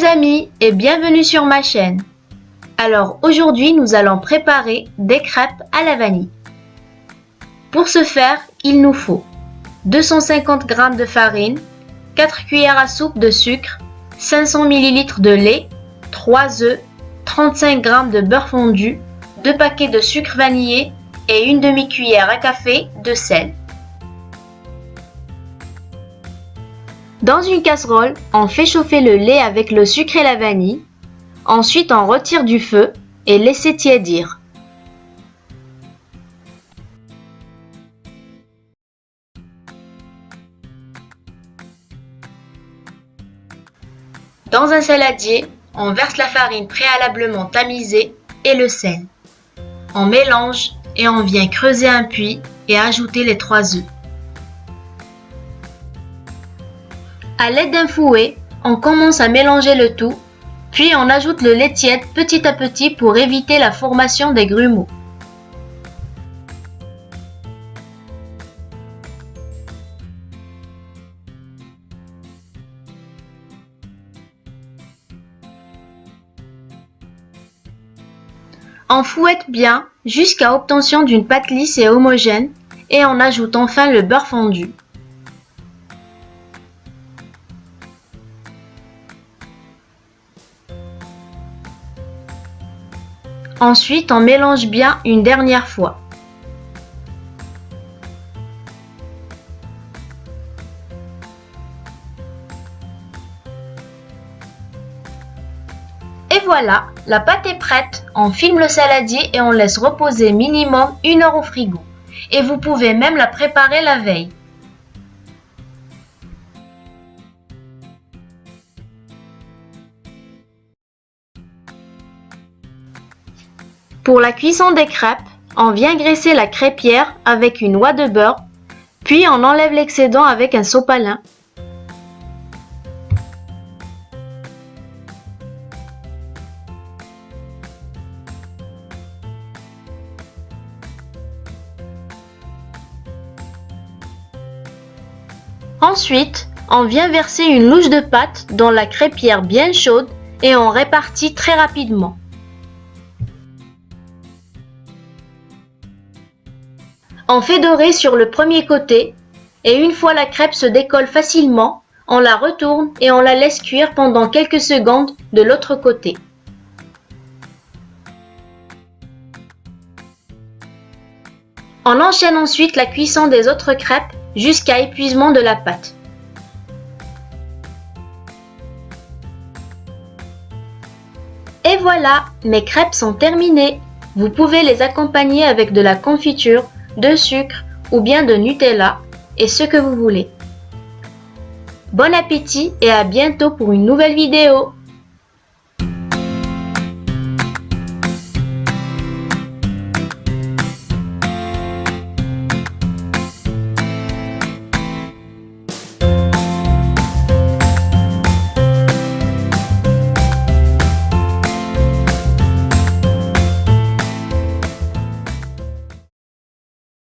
amis et bienvenue sur ma chaîne. Alors aujourd'hui nous allons préparer des crêpes à la vanille. Pour ce faire, il nous faut 250 g de farine, 4 cuillères à soupe de sucre, 500 ml de lait, 3 œufs, 35 g de beurre fondu, 2 paquets de sucre vanillé et une demi-cuillère à café de sel. Dans une casserole, on fait chauffer le lait avec le sucre et la vanille. Ensuite, on retire du feu et laisse tiédir. Dans un saladier, on verse la farine préalablement tamisée et le sel. On mélange et on vient creuser un puits et ajouter les 3 œufs. À l'aide d'un fouet, on commence à mélanger le tout, puis on ajoute le lait tiède petit à petit pour éviter la formation des grumeaux. On fouette bien jusqu'à obtention d'une pâte lisse et homogène et on ajoute enfin le beurre fondu. Ensuite, on mélange bien une dernière fois. Et voilà, la pâte est prête. On filme le saladier et on laisse reposer minimum 1 heure au frigo. Et vous pouvez même la préparer la veille. Pour la cuisson des crêpes, on vient graisser la crêpière avec une oie de beurre, puis on enlève l'excédent avec un sopalin. Ensuite, on vient verser une louche de pâte dans la crêpière bien chaude et on répartit très rapidement. On fait dorer sur le premier côté et une fois la crêpe se décolle facilement, on la retourne et on la laisse cuire pendant quelques secondes de l'autre côté. On enchaîne ensuite la cuisson des autres crêpes jusqu'à épuisement de la pâte. Et voilà, mes crêpes sont terminées. Vous pouvez les accompagner avec de la confiture, de sucre ou bien de Nutella et ce que vous voulez. Bon appétit et à bientôt pour une nouvelle vidéo.